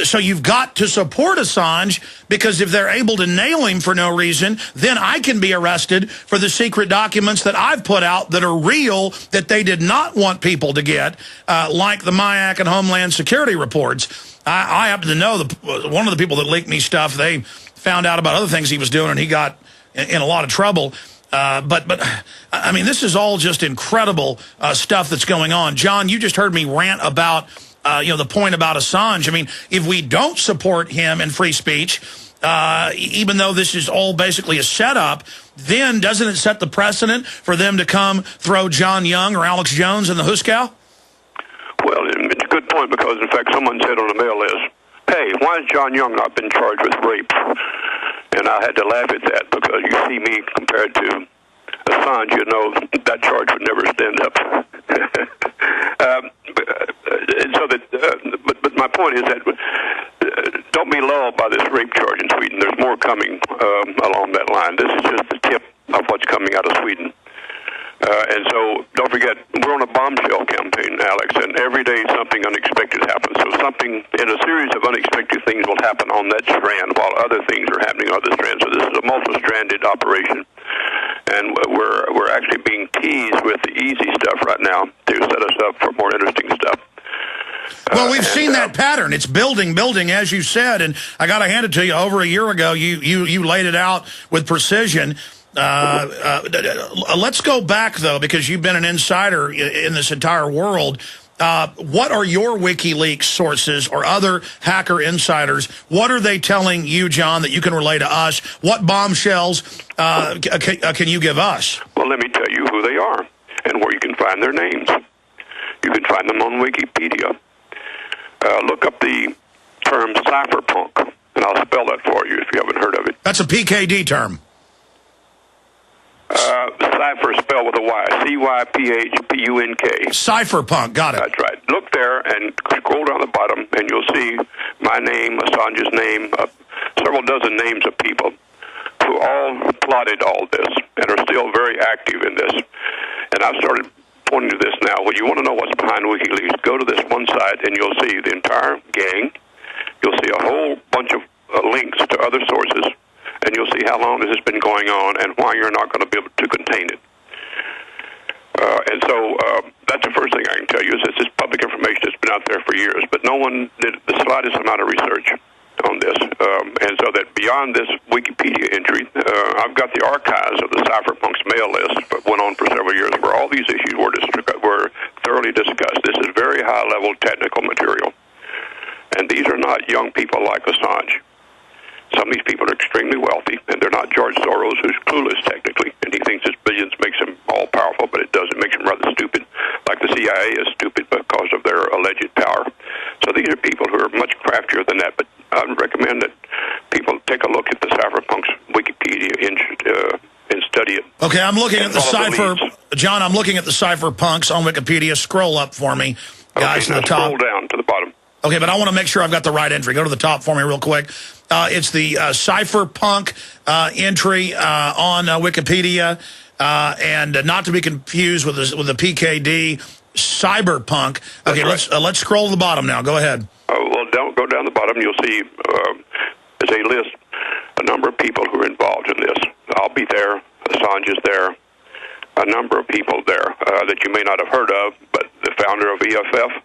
So you've got to support Assange, because if they're able to nail him for no reason, then I can be arrested for the secret documents that I've put out that are real, that they did not want people to get, like the MIAC and Homeland Security reports. I happen to know one of the people that leaked me stuff. They found out about other things he was doing, and he got in a lot of trouble. But I mean, this is all just incredible stuff that's going on. John, you just heard me rant about the point about Assange. I mean, if we don't support him in free speech, even though this is all basically a setup, then doesn't it set the precedent for them to come throw John Young or Alex Jones in the hoosegow? Well, it's a good point, because, in fact, someone said on the mail list, hey, why has John Young not been charged with rape? And I had to laugh at that, because you see me compared to Assange, you know that charge would never stand up. But my point is that don't be lulled by this rape charge in Sweden. There's more coming along that line. This is just the tip of what's coming out of Sweden. And so don't forget, we're on a bombshell campaign, Alex, and every day something unexpected happens. So something in a series of unexpected things will happen on that strand while other things are happening on other strands. So this is a multi-stranded operation, and we're actually being teased with the easy stuff right now to set us up for more interesting stuff. Well, we've seen that pattern. It's building, as you said, and I got to hand it to you. Over a year ago, you laid it out with precision. Let's go back, though, because you've been an insider in this entire world. What are your WikiLeaks sources or other hacker insiders? What are they telling you, John, that you can relay to us? What bombshells can you give us? Well, let me tell you who they are and where you can find their names. You can find them on Wikipedia. Look up the term cypherpunk, and I'll spell that for you if you haven't heard of it. That's a PKD term. Cypher spelled with a Y, C-Y-P-H-P-U-N-K. Cypherpunk, got it. That's right. Look there and scroll down the bottom, and you'll see my name, Assange's name, several dozen names of people who all plotted all this and are still very active in this. And I've started pointing to this now. When you want to know what's behind WikiLeaks, go to this one site, and you'll see the entire gang. You'll see a whole bunch of links to other sources, and you'll see how long this has been going on and why you're not going to be able to contain it. And so that's the first thing I can tell you, is this is public information that's been out there for years, but no one did the slightest amount of research on this. And so that beyond this Wikipedia entry, I've got the archives of the cypherpunks mail list that went on for several years, where all these issues were thoroughly discussed. This is very high-level technical material. And these are not young people like Assange. Some of these people are extremely wealthy, and they're not George Soros, who's clueless technically, and he thinks his billions makes him all-powerful, but it doesn't. It makes him rather stupid, like the CIA is stupid because of their alleged power. So these are people who are much craftier than that, but I would recommend that people take a look at the cypherpunks Wikipedia and study it. Okay, I'm looking at the cipher. John, I'm looking at the cypherpunks on Wikipedia. Scroll up for me, guys, to the top. Scroll down to the bottom. Okay, but I want to make sure I've got the right entry. Go to the top for me real quick. It's the cypherpunk entry on Wikipedia, and not to be confused with the PKD cyberpunk. Okay, right. Let's scroll to the bottom now. Go ahead. Well, go down the bottom. You'll see there's a list, a number of people who are involved in this. I'll be there. Assange is there. A number of people there that you may not have heard of, but the founder of EFF.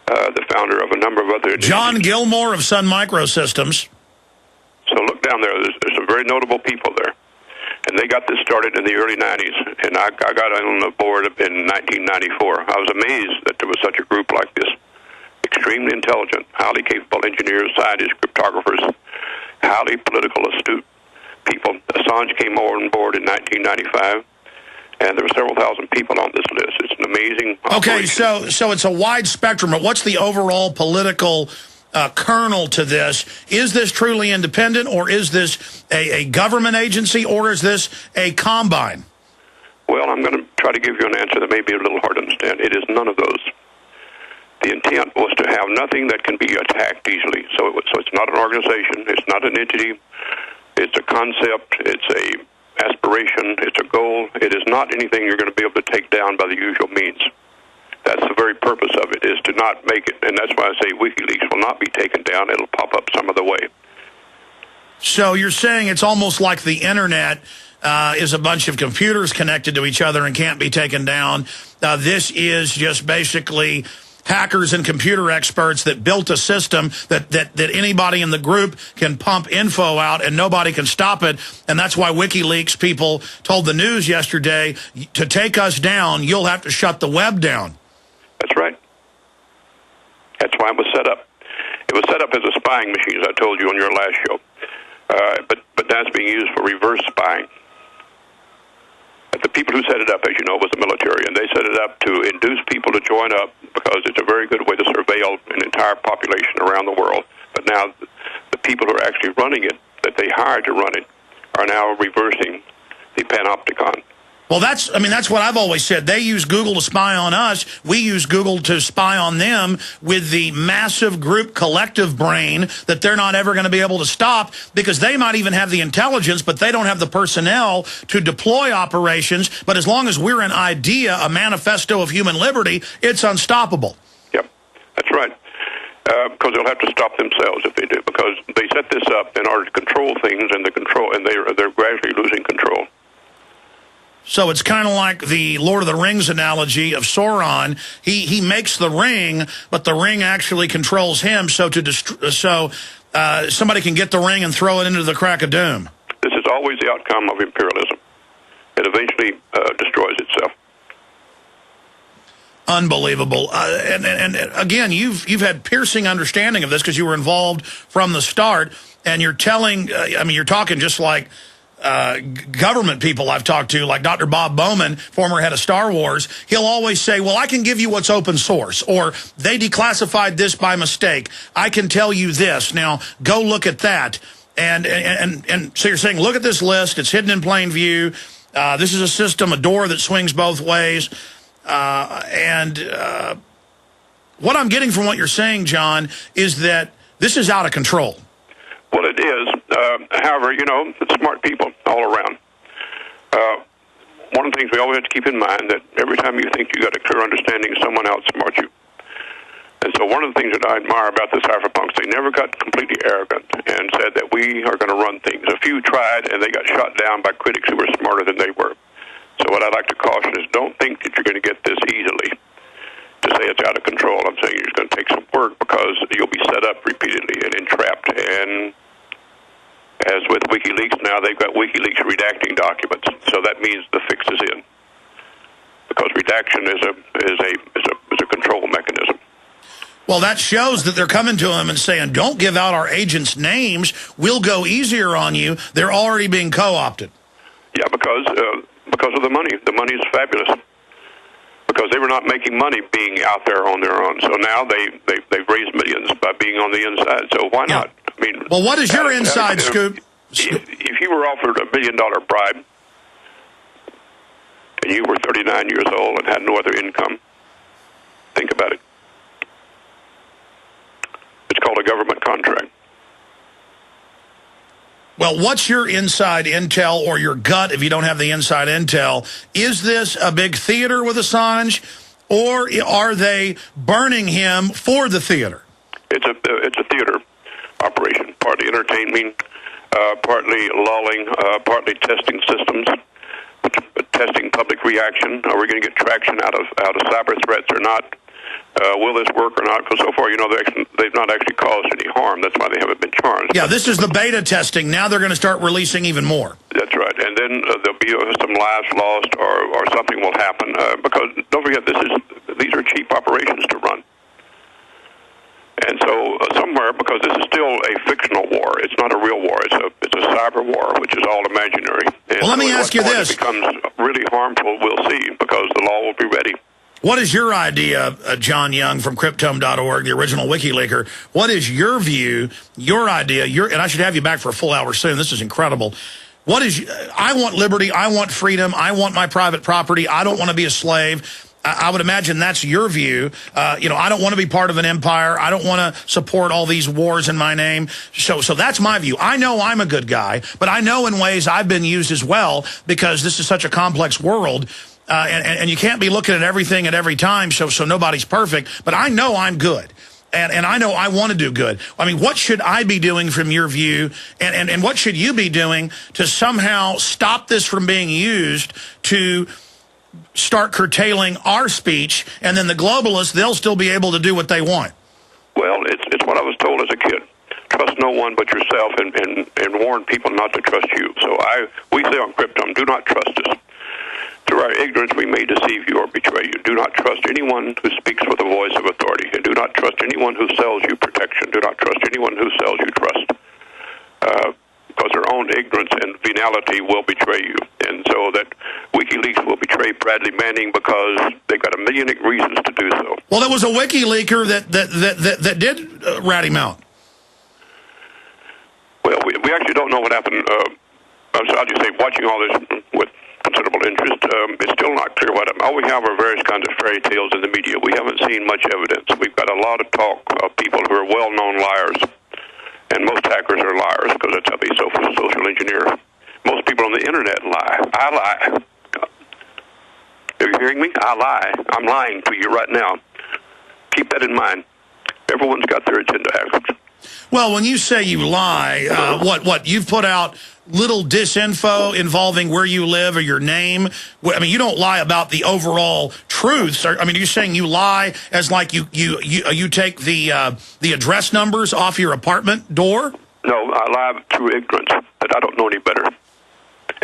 The founder of a number of other... John Gilmore of Sun Microsystems. So look down there. There's some very notable people there. And they got this started in the early 90s. And I got on the board in 1994. I was amazed that there was such a group like this. Extremely intelligent, highly capable engineers, scientists, cryptographers, highly political astute people. Assange came on board in 1995. And there were several thousand people on this list. It's an amazing operation. Okay, so it's a wide spectrum. But what's the overall political kernel to this? Is this truly independent, or is this a government agency, or is this a combine? Well, I'm going to try to give you an answer that may be a little hard to understand. It is none of those. The intent was to have nothing that can be attacked easily. So it's not an organization. It's not an entity. It's a concept. It's a aspiration, it's a goal. It is not anything you're going to be able to take down by the usual means. That's the very purpose of it, is to not make it. And that's why I say WikiLeaks will not be taken down. It'll pop up some other way. So you're saying it's almost like the internet is a bunch of computers connected to each other and can't be taken down. This is just basically hackers and computer experts that built a system that anybody in the group can pump info out and nobody can stop it. And that's why WikiLeaks people told the news yesterday, to take us down, you'll have to shut the web down. That's right. That's why it was set up. It was set up as a spying machine, as I told you on your last show. But that's being used for reverse spying. But the people who set it up, as you know, was the military, and they set it up to induce people to join up because it's a very good way to surveil an entire population around the world. But now the people who are actually running it, that they hired to run it, are now reversing the panopticon. Well, that's what I've always said. They use Google to spy on us. We use Google to spy on them with the massive group collective brain that they're not ever going to be able to stop, because they might even have the intelligence, but they don't have the personnel to deploy operations. But as long as we're an idea, a manifesto of human liberty, it's unstoppable. Yep, that's right. Because they'll have to stop themselves if they do, because they set this up in order to control things, and they're gradually losing control. So it's kind of like the Lord of the Rings analogy of Sauron. He makes the ring, but the ring actually controls him. So somebody can get the ring and throw it into the crack of doom. This is always the outcome of imperialism. It eventually destroys itself. Unbelievable. And again, you've had piercing understanding of this because you were involved from the start. And you're telling, you're talking just like government people I've talked to, like Dr. Bob Bowman, former head of Star Wars. He'll always say, well, I can give you what's open source, or they declassified this by mistake. I can tell you this. Now, go look at that. And so you're saying, look at this list. It's hidden in plain view. This is a system, a door that swings both ways. What I'm getting from what you're saying, John, is that this is out of control. Well, it is. However, it's smart people all around. One of the things we always have to keep in mind that every time you think you got a clear understanding, someone outsmarts you. And so one of the things that I admire about the cypherpunks, they never got completely arrogant and said that we are going to run things. A few tried, and they got shot down by critics who were smarter than they were. So what I'd like to caution is, don't think that you're going to get this easily. To say it's out of control, I'm saying it's going to take some work, because you'll be set up repeatedly and entrapped. And as with WikiLeaks now, they've got WikiLeaks redacting documents, so that means the fix is in, because redaction is a control mechanism. Well, that shows that they're coming to them and saying, don't give out our agents' names. We'll go easier on you. They're already being co-opted. Yeah, because of the money. The money is fabulous. Because they were not making money being out there on their own. So now they've raised millions by being on the inside. So why not? Well, what is your inside scoop? If you were offered $1 billion bribe, and you were 39 years old and had no other income, think about it. It's called a government contract. Well, what's your inside intel, or your gut if you don't have the inside intel? Is this a big theater with Assange, or are they burning him for the theater? It's a theater operation, partly entertaining, partly lulling, partly testing systems, testing public reaction. Are we going to get traction out of cyber threats or not? Will this work or not? Because so far, they've not actually caused any harm. That's why they haven't been charged. Yeah, this is the beta testing. Now they're going to start releasing even more. That's right. And then there'll be some lives lost, or something will happen. Because don't forget, these are cheap operations to run. And so somewhere, because this is still a fictional war, it's not a real war. It's a cyber war, which is all imaginary. And well, let me ask you this: it becomes really harmful, we'll see, because the law will be ready. What is your idea, John Young from Cryptome.org, the original WikiLeaker? What is your view, your idea, and I should have you back for a full hour soon. This is incredible. What is, I want liberty, I want freedom, I want my private property, I don't want to be a slave. I would imagine that's your view. I don't want to be part of an empire. I don't want to support all these wars in my name. So that's my view. I know I'm a good guy, but I know in ways I've been used as well, because this is such a complex world. and you can't be looking at everything at every time, so nobody's perfect. But I know I'm good. And I know I want to do good. I mean, what should I be doing from your view, and what should you be doing to somehow stop this from being used to start curtailing our speech, and then the globalists, they'll still be able to do what they want? Well, it's what I was told as a kid. Trust no one but yourself, and warn people not to trust you. So we say on Krypton, do not trust us. Through our ignorance, we may deceive you or betray you. Do not trust anyone who speaks with the voice of authority, and do not trust anyone who sells you protection. Do not trust anyone who sells you trust, because their own ignorance and venality will betray you. And so that Wikileaks will betray Bradley Manning because they've got a million reasons to do so. Well, there was a WikiLeaker that did rat him out. Well, we actually don't know what happened. I'll just say, watching all this with considerable interest, it's still not clear what happened. All we have are various kinds of fairy tales in the media. We haven't seen much evidence. We've got a lot of talk of people who are well-known liars, and most hackers are liars because that's how they social engineer. Most people on the internet lie. I lie. Are you hearing me? I lie. I'm lying to you right now. Keep that in mind. Everyone's got their agenda, hackers. Well, when you say you lie, what you've put out little disinfo involving where you live or your name. I mean, you don't lie about the overall truths. I mean, are you saying you lie as like you take the address numbers off your apartment door? No, I lie through ignorance, that I don't know any better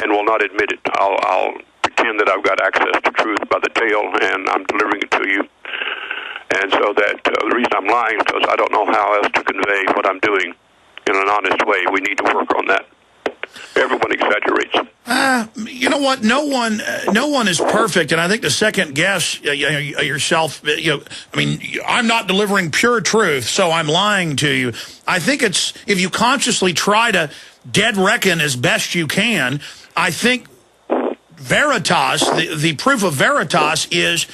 and will not admit it. I'll pretend that I've got access to truth by the tail, and I'm delivering it to you. And so that the reason I'm lying is because I don't know how else to convey what I'm doing in an honest way. We need to work on that. Everyone exaggerates. You know what? No one is perfect, and I think to second guess yourself, I mean, I'm not delivering pure truth, so I'm lying to you. I think it's if you consciously try to dead reckon as best you can. I think Veritas, the proof of Veritas is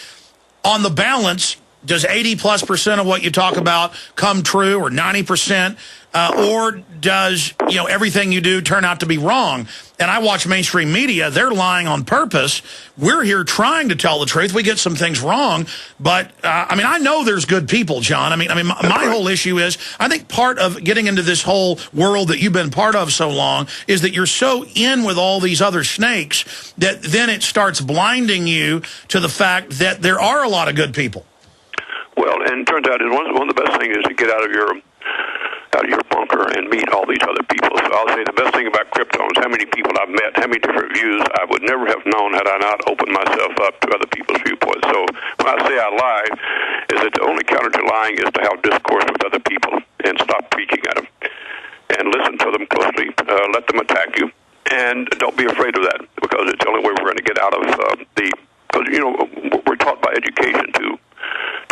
on the balance. Does 80+% of what you talk about come true, or 90%? Or does, everything you do turn out to be wrong? And I watch mainstream media. They're lying on purpose. We're here trying to tell the truth. We get some things wrong. But, I know there's good people, John. I mean, my whole issue is, I think part of getting into this whole world that you've been part of so long is that you're so in with all these other snakes that then it starts blinding you to the fact that there are a lot of good people. Well, and it turns out one of the best things is to get out of your bunker and meet all these other people. So I'll say the best thing about crypto is how many people I've met, how many different views I would never have known had I not opened myself up to other people's viewpoints. So when I say I lie, is that the only counter to lying is to have discourse with other people and stop preaching at them. And listen to them closely, let them attack you, and don't be afraid of that, because it's the only way we're going to get out of because, we're taught by education to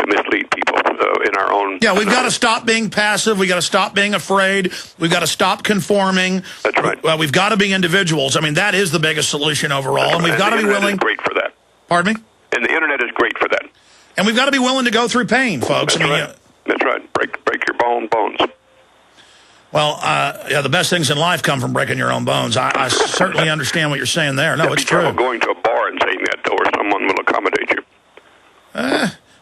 mislead people in our own... Yeah, we've got to stop being passive. We've got to stop being afraid. We've got to stop conforming. That's right. Well, we've got to be individuals. I mean, that is the biggest solution overall. That's and we've right. got to be willing... Is great for that. Pardon me? And the internet is great for that. And we've got to be willing to go through pain, folks. That's right. That's right. Break your bones. Well, the best things in life come from breaking your own bones. I certainly understand what you're saying there. No, it's true. Going to a bar and saying that, or someone will accommodate you.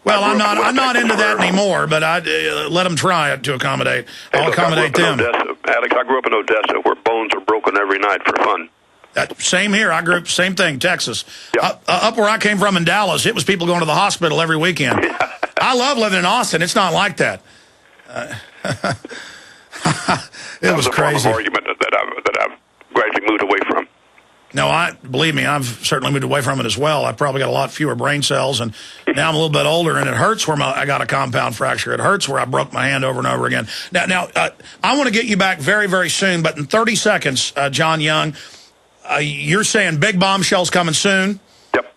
Well, I'm not into that anymore, but I let them try to accommodate. I'll accommodate them. Alex, I grew up in Odessa, where bones are broken every night for fun. Same here. I grew up, same thing, Texas. Yeah. Up where I came from in Dallas, it was people going to the hospital every weekend. I love living in Austin. It's not like that. It was crazy. That was a argument that I've gradually moved away from. No, believe me, I've certainly moved away from it as well. I've probably got a lot fewer brain cells, and now I'm a little bit older, and it hurts where I got a compound fracture. It hurts where I broke my hand over and over again. Now, I want to get you back very, very soon, but in 30 seconds, John Young, you're saying big bombshells coming soon? Yep.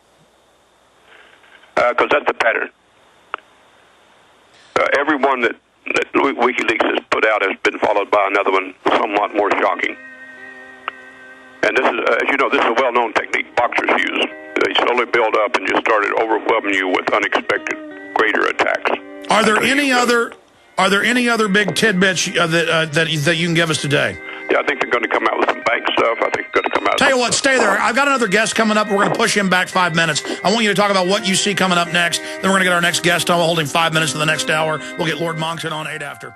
Because that's the pattern. Every one that WikiLeaks has put out has been followed by another one somewhat more shocking. And this is, as you know, this is a well-known technique boxers use. They slowly build up and just started overwhelming you with unexpected, greater attacks. Are there any other big tidbits that you can give us today? Yeah, I think they're going to come out with some bank stuff. I think they're going to come Tell you what, stay there. I've got another guest coming up. We're going to push him back 5 minutes. I want you to talk about what you see coming up next. Then we're going to get our next guest on. We'll hold him 5 minutes in the next hour. We'll get Lord Monkton on 8 after.